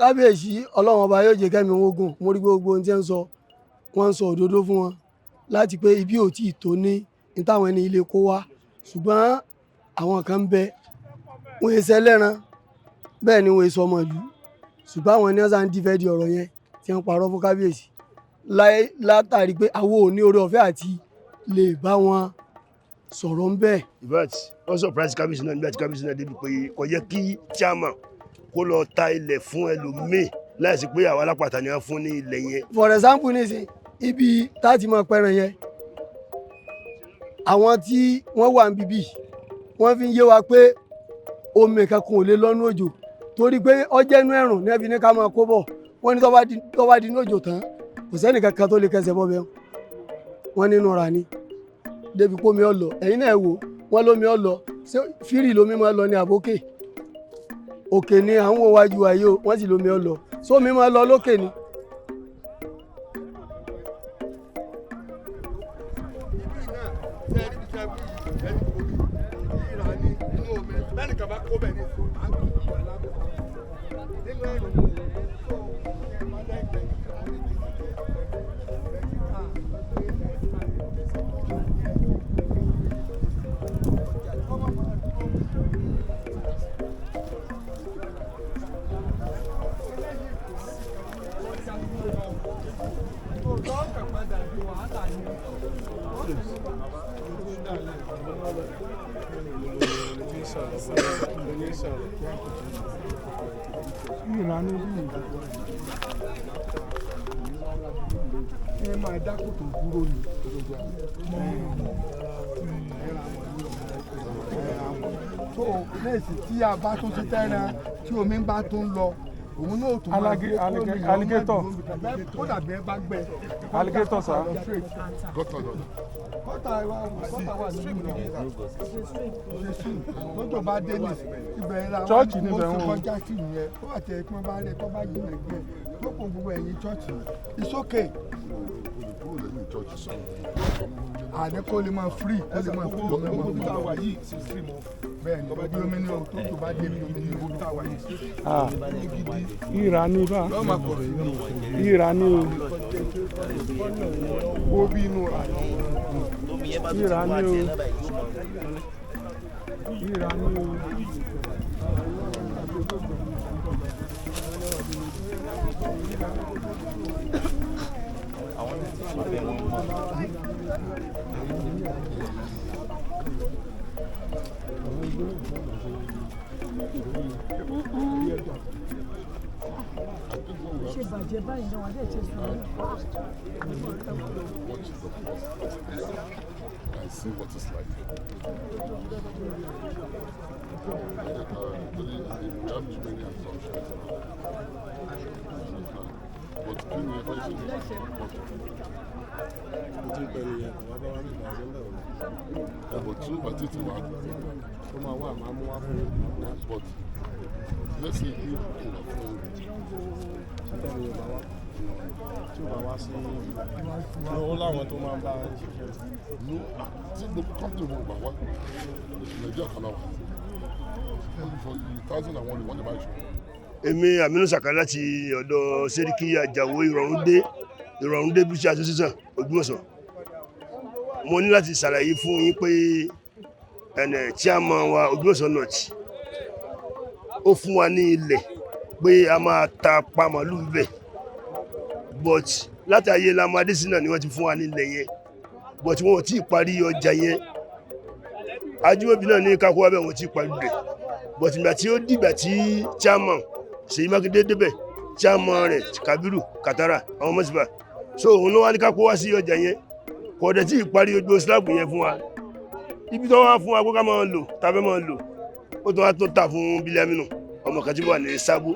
kábíyèsí ọlọ́run ọba yóò jẹ́ kẹ́mi wọn gùn mo rí gbogbo ohun tí wọ́n ń sọ òdodo fún wọn láti pé ibi ò tí ì tó ní táwọn ẹni ilé kó wá ṣùgbọ́n àwọn kan ń bẹ wọn èsẹ lẹ́ran bẹ́ẹ̀ ni wọn èso ọmọ ìlú ṣùgbọ́n àwọn ènìyàn sáà ń dìfẹ́ di ọ̀rọ̀ yẹn tí wọ́n parọ́ fún kábíyèsí látàrí pé àwọn ò ní oore ọ̀fẹ́ àti lè bá wọn sọ̀rọ̀ ń bẹ́ẹ̀. ìbáàtì wọ́n surprise kábíyèsí náà nígbà tí kábíyèsí náà débi pé kò yẹ kí chairman kó lọ ta ilẹ̀ fún ẹlòmíì láìsí pé àwọn alápàtà ni wọ́n fún ní ilẹ̀ yẹn. for example nísìn ibi táàtì máa pẹran yẹn àwọn tí wọ́n wà ń bíbí wọ́n fi ń yé wa pé omi kankan ò lè lọ́nú òjò torí pé ọjẹ́ inú ẹ̀rùn ní ẹbí ní ká máa kó bọ̀ wọ́n ní tó bá di inú òjò tán kò sẹ́ni kankan tó lè kẹsẹ̀ bọ́ bẹ́ẹ̀ wọ́n nínú ra ni débi pé omi ọ̀lọ́ ẹ̀yin náà wò wọ́n lómi ọ̀lọ́ fírì lómi máa lọ ní àbókè òkè ni à ń wo wájú ayé o wọ́n sì lómi ọ̀lọ́ sómi máa lọ lókè ni. Tí a bá tún ti tẹ́ran tí omi bá tún lọ òun náà tún máa gbé alligator ó dàbí ẹ bá gbẹ. alligator sá. gọ́tà wà nínú ìlú lọ́jọ́ bá dé ní ibẹ̀ ńlá wọn mo ti kọjá sí ìyẹn ó wà tẹ̀ kí wọ́n bá rẹ̀ kó bá jìnnà gbé lóko gbogbo ẹ̀yìn chọ́ọ̀chì it's okay. àdé kó lè máa free kó lè máa free ọmọ ẹ̀wọ̀n tó wà yìí sí free mọ́ bẹ́ẹ̀ ni omi omi ní o tó tó bá dé omi ní o tó wà yìí. ìrà ni bá ìrà ni o bí inú rà ni ìrà ni o ìrà ni o. ṣe bàjẹ́ báyìí náà wọ́n dẹ̀ ṣe sùn. I see what it's like. But let's say you tí o bá wá sí lọ́wọ́ láwọn tó máa ń bá ṣiṣẹ́. tí gbogbo company wọn gbà wá nàìjíríà kan náà wà for 1001 ni wọ́n lè máa ṣe. èmi Aminu Saka láti ọ̀dọ̀ Sẹ́ríkì Àjàó Ìrọ̀rùndé Bíṣí Association Ògbómọ̀ṣọ́. mo ní láti ṣàlàyé fún yín pé chairman wa Ògbómọ̀ṣọ́ North ó fún wa ní ilẹ̀ pé a máa ta pa màálù bẹ́ẹ̀ but láti ayé Lamọ Adésínà ni wọ́n ti fún wa ní ilẹ̀ yẹn but wọn ò tí ì parí ọjà yẹn Ajímọ̀bí náà ní kákó wá bẹ́ẹ̀ wọn ò tí ì parí rẹ̀ but ìgbà tí ó dìgbà tí chairman Ṣèyí Mákindé débẹ̀ chairman rẹ̀ Kabiru Katara àwọn mọ́síbà so òun ló wá ní kákó wá sí ọjà yẹn kò dẹ̀ tí ì parí ojú slab yẹn fún wa ibi tó wá fún wa kó ká máa lò tàbẹ́ máa lò ó tó wá tó tà fún Bílíàmínú ọmọ kan tí wà ní Sábó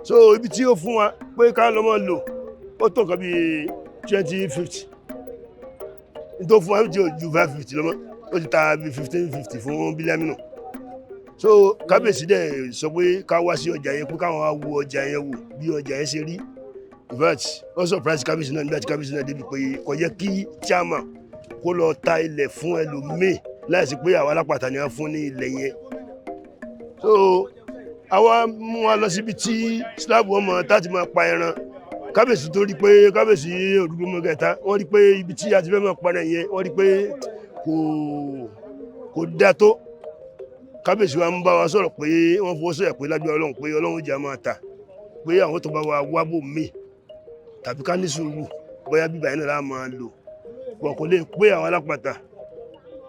so ibi tí ó fún wa pé ká lọ máa lò ó tó nǹkan bíi 2050 nítorí fún wa tí ó ju 550 lọ́mọ́ ó ti ta bíi 1550 fún Bílíàmínú so kábíyèsí dẹ̀ sọ pé ká wá sí ọjà yẹn pé káwọn wá wo ọjà yẹn wò bí ọjà yẹn ṣe rí in fact ó surprise kábíyèsí náà nígbà tí kábíyèsí náà débi pé kò yẹ kí chairman kó lọ ta ilẹ̀ fún ẹlòmíì láìsí pé àwọn alápàtà ni wọ́n fún ní ilẹ̀ yẹn so àwa mú wa lọ síbi tí síláàbù ọmọ táti máa pa ẹran kábíyèsí tó rí pé kábíyèsí Òdúgbòmọ kẹta wọ́n rí pé ibi tí a ti fẹ́ máa pa ẹran yẹn wọ́n rí pé kò dáa tó kábíyèsí wa ń bá wa sọ̀rọ̀ pé wọ́n fọwọ́ sọ̀yà pé lágbára Ọlọ́run pé Ọlọ́run jẹ́ máa ta pé àwọn tó bá wa wábò mí tàbí ká ní sùúrù bóyá bíbá yẹn náà máa lò bọ̀ kò lè pé àwọn alápàtà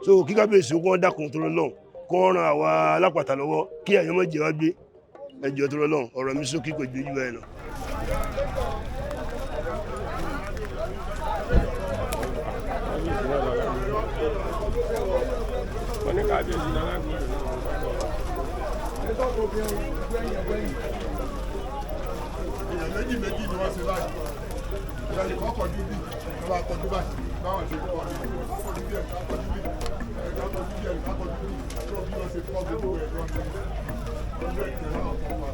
so kí kábíyèsí kó dákun tó lọ́wọ́ kó ran àwa alápàtà lọ́wọ́ kí àyàn má jẹ́ wá gbé ẹjọ́ tó lọ́wọ́ ọ̀rọ̀ mi sókè kò ju ẹ̀ lọ. méjì ni wọ́n ṣe láì ìdájọ́ kan kọjú bí wọ́n bá kọjú báyìí báwọn ṣe kọ́ kọjú bí ẹ̀ kọjú bí ẹ̀ka kọjú bí ẹ̀ka kọjú bí tó bí wọ́n ṣe kọ́ gbogbo ẹ̀ lọ́nà ọjọ́ ìtẹ̀ náà kọ́ wa.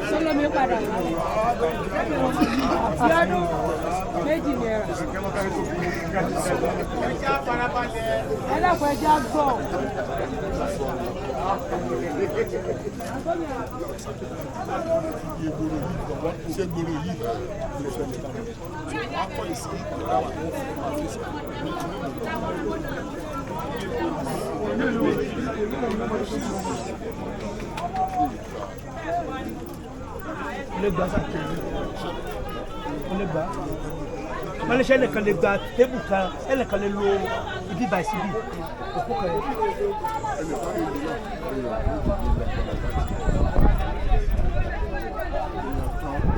Sọlọ́mi padà àfíàdùn méjì náírà. Ẹlẹ́kọ̀ọ́ ẹja gbọ́. Ṣé gbòòrò yìí wọ́n kọ́ ìsìn ìjọba wà ní wọ́n lè ṣe ẹnìkan lè gba tébù kan ẹnìkan lè lo ibi báyìí síbi òkú kan yẹn.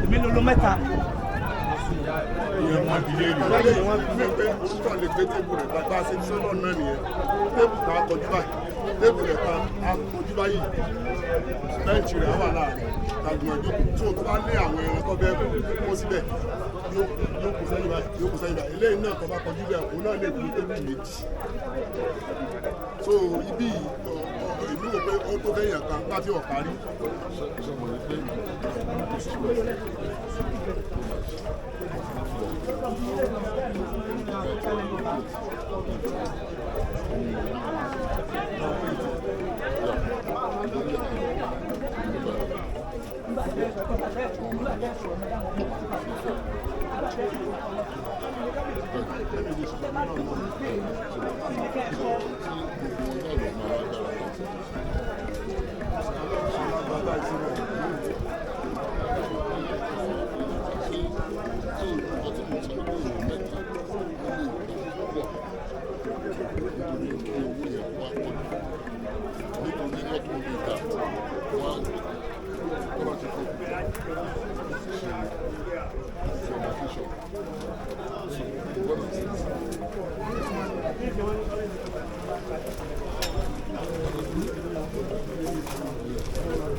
èmi ló lo mẹ́ta. ìyẹn wọn dìde ìlú lẹ́yìn wọn bí pé orúkọ lè gbé tébù rẹ̀ bá a ṣe sọ́nà náà nìyẹn tébù kan akọjú báyìí tébù rẹ̀ kan akọjú báyìí bẹ́ǹchì rẹ̀ wà láàrin tàgbọ̀njú tó tó bá lé àwọn ẹran tó bẹ́ẹ̀ kó síbẹ̀ yóò kó sẹ́yìn báyìí eléyìí náà tó bá kọjú bẹ́ẹ̀ òun náà lè gbé tébù méjì so ibi ìlú wo pé ó tó fẹ́yìn kan láti ọ̀kárí.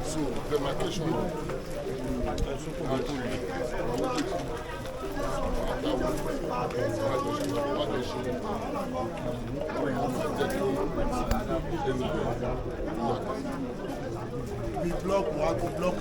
So demarcation bí blọọkù wa kó blọọkù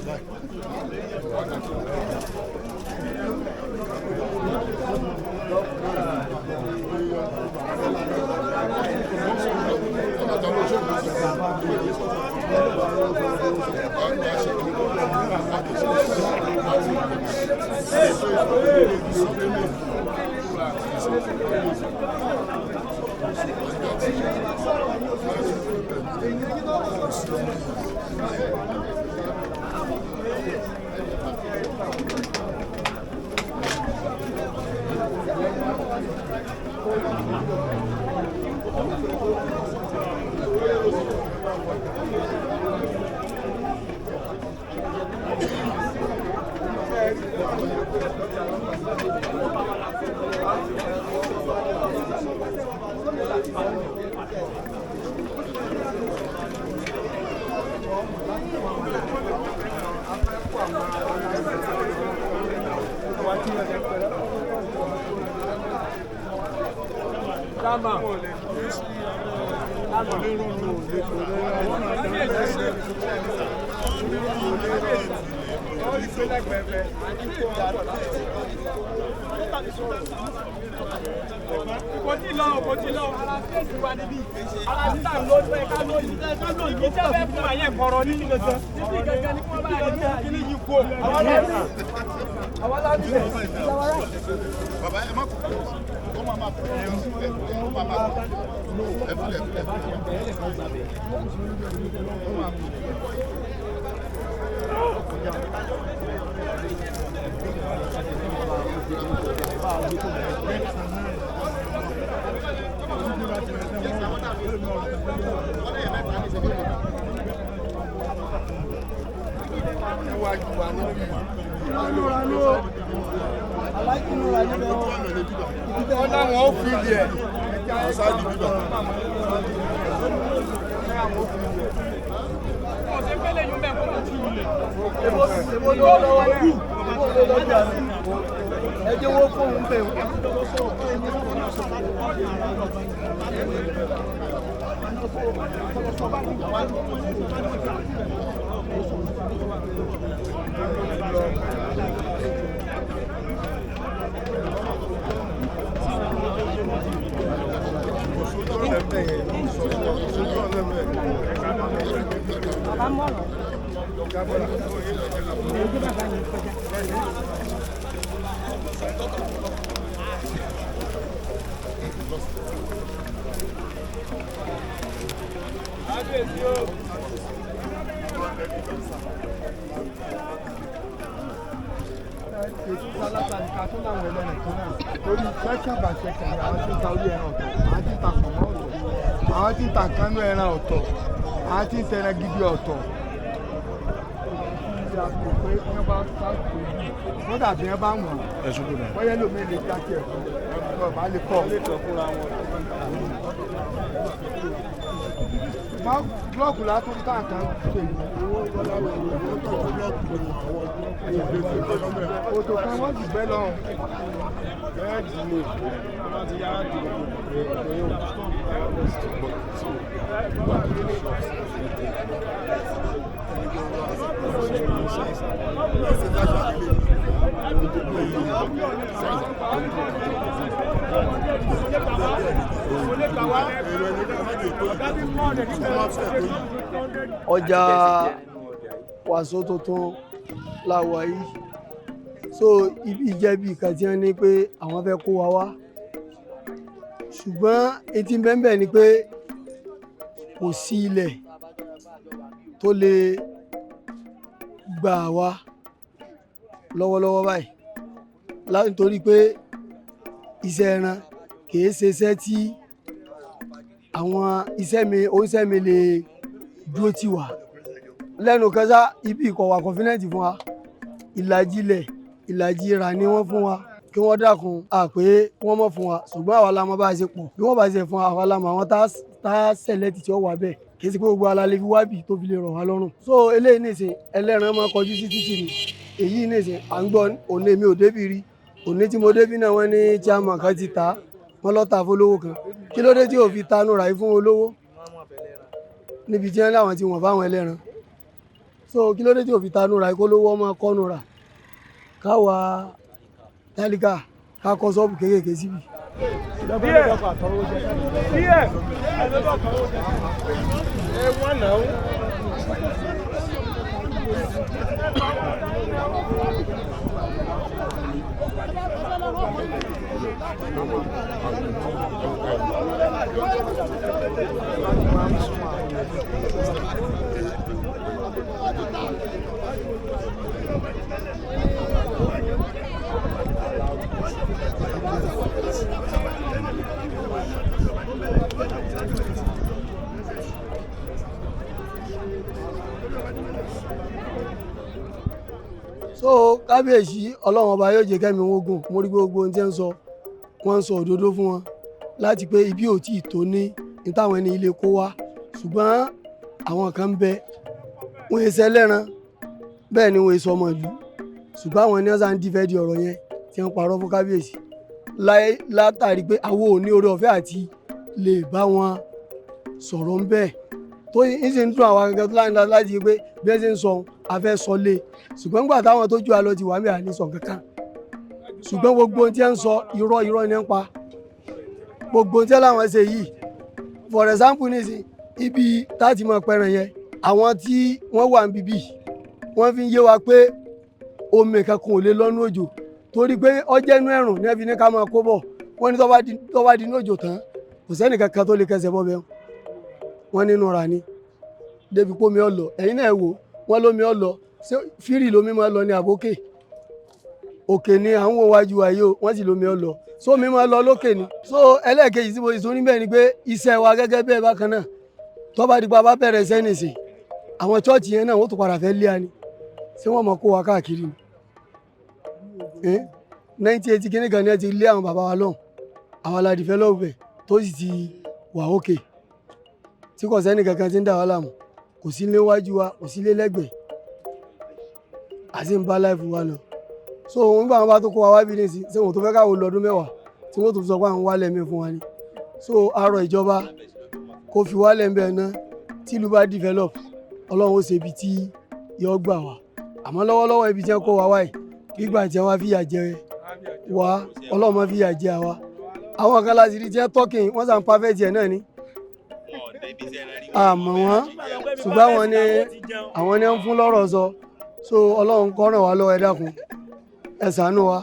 àwọn tí ń ta kánú ẹran ọ̀tọ̀ àwọn tí ń tẹran gidi ọ̀tọ̀ pé wọ́n bá sáàtì wọ́n dàbí wọ́n bá wọ̀n wọ́n yẹ́ lómi lè jákè ẹ̀kọ́ ọ̀bá lè kọ́ máa blọọkù látún tá nǹkan ṣe òtò kan wọ́n jù bẹ́ẹ̀ lọ́hùn bẹ́ẹ̀ jù lè wọ́n ti yára jù ọjà wàsó tuntun láwọ̀ yìí so ibi jẹ́ bí kan tí wọ́n ní pé àwọn fẹ́ kó wa wá ṣùgbọ́n etí bẹ́ẹ̀ ni pé kò sí ilẹ̀ tó lè gbà wá lọ́wọ́lọ́wọ́ báyìí nítorí pé iṣẹ́ ẹran kìí ṣe iṣẹ́ tí àwọn oníṣẹ́ mi lè dúró tì wá lẹ́nu kẹsà ibi ìkọ̀wà kọ̀fínẹ́ǹtì fún wa ìlàjì ilẹ̀ ìlàjì ìrà ni wọ́n fún wa kí wọ́n dákun àpé wọ́n mọ̀ fún wa ṣùgbọ́n àwa la mọ̀ bá ṣe pọ̀ bí wọ́n bá ṣe fún wa àwa la mọ̀ àwọn tá sẹ̀lẹ́tì tí ó wà bẹ́ẹ̀ kì í ṣe pé gbogbo alálẹ́ fi wábì tó fi lè rọ̀ wá lọ́rùn so eléyìí nìsín ẹlẹ́ran máa kọjú sí títì ni èyí nìsín à ń gbọ́ òní mi ò débi rí òní tí mo débi náà wọ́n ní chairman kan ti ta wọ́n lọ́ọ́ ta fólówó kan kí ló dé tí ò fi tanú ra yìí fún olówó níbi tí wọ́n láwọn ti wọ̀n fáwọn ẹlẹ́ran so kí ló dé tí ò fi tanú ra yìí kó lówó ọmọ kọ́nu rà káwa tálíkà ká kọ́ sọ́ọ̀bù kéékèèké síbi. so kábíyèsí ọlọ́run ọba yóò jẹ́ kẹ́mi wọn gùn mo rí gbogbo ohun tí wọ́n ń sọ òdodo fún wọn láti pé ibi ò tí ì tó ní táwọn ẹni ilé kó wá ṣùgbọ́n àwọn kan ń bẹ wọ́n èsì ẹlẹ́ran bẹ́ẹ̀ ni wọ́n èsì ọmọ ìlú ṣùgbọ́n àwọn ẹni ọ̀sán ń dífẹ́ di ọ̀rọ̀ yẹn tí wọ́n parọ́ fún kábíyèsí látàrí pé àwọn ò ní oore ọ̀fẹ́ àti lè bá wọn sọ̀rọ̀ ń bẹ́ẹ̀ tó ń sì ń dún àwọn akẹ́kọ̀ọ́ tó láǹda láti pé bí ẹ ṣe ń sọ afẹ́ sọ lé ṣùgbọ́n nígbà táwọn tó ju àlọ́ ti wà mí àní sọ kankan ṣùgbọ́n gbogbo ohun tí ẹ ń sọ irọ́ ni ń pa gbogbo ohun tí láwọn ṣe yìí for example nísìn ibi táti mọ pẹran yẹn àwọn tí wọ́n wà ń bíbí wọ́n fi ń yé wa pé omi kankan ò lè lọ́nú òjò torí pé ọjẹ́ inú ẹ̀rùn ní ẹbí ní ká máa kó bọ̀ wọ́n ní tó bá di inú òjò tán kò sẹ́nì kankan tó lè kẹsẹ̀ bọ́ bẹ́ẹ̀ wọ́n nínú ra ni débi pé omi ọlọ ẹ̀yin náà wò wọ́n lómi ọlọ ṣé fírì lómi máa lọ ní àbókè òkè ni à ń wo wájú ayé o wọ́n sì lómi ọlọ so omi máa lọ lókè ni so ẹlẹ́ẹ̀kejì tí mo sì tún ní bẹ́ẹ̀ ni pé iṣẹ́ wa gẹ́gẹ́ bẹ́ẹ̀ bákan náà tó bá di pa bá bẹ̀rẹ̀ sẹ́nìsì àwọn chọ́ọ̀chì yẹn náà wọ́n tún padà fẹ́ lé ani ṣé wọ́n mọ̀ kó wa káàkiri ni 1980 kíní kan ní ẹ ti lé àwọn bàbá wa lọ́hùn àwọn la develop ẹ̀ tó sì ti wà òkè tí kò sẹ́ni kankan tí ń dà wá láàmú kò sí léwájú wa kò sí lé lẹ́gbẹ̀ẹ́ àti ń bá láìfù wa lọ so nígbà wọn bá tó kó wa wá bí ní sí ṣé wọn tó fẹ́ káwọn lọ́dún mẹ́wàá tí wọ́n tó sọ pé àwọn wálẹ̀ mi fún wa ni so àárọ̀ ìjọba kò fi wálẹ̀ ń bẹ̀ ná tí ìlú bá develop ọlọ́run ó ṣe ibi tí yọ gbà wá àmọ́ lọ́wọ́lọ́wọ́ ibi tí wọ́n kó wa wáyé gbígbà tí wọ́n fìyà jẹ wá ọlọ́run máa fìyà jẹ àwa àwọn kan láti rí tí wọ́n tọ́kìn wọ́n sàn pàfẹ́tì ẹ̀ náà ni àmọ́ wọn ṣùgbọ́n àwọn ni ń fún lọ́rọ̀ sọ so ọlọ́run kó ràn wá lọ́wọ́ ẹ dákun ẹ ṣàánú wa.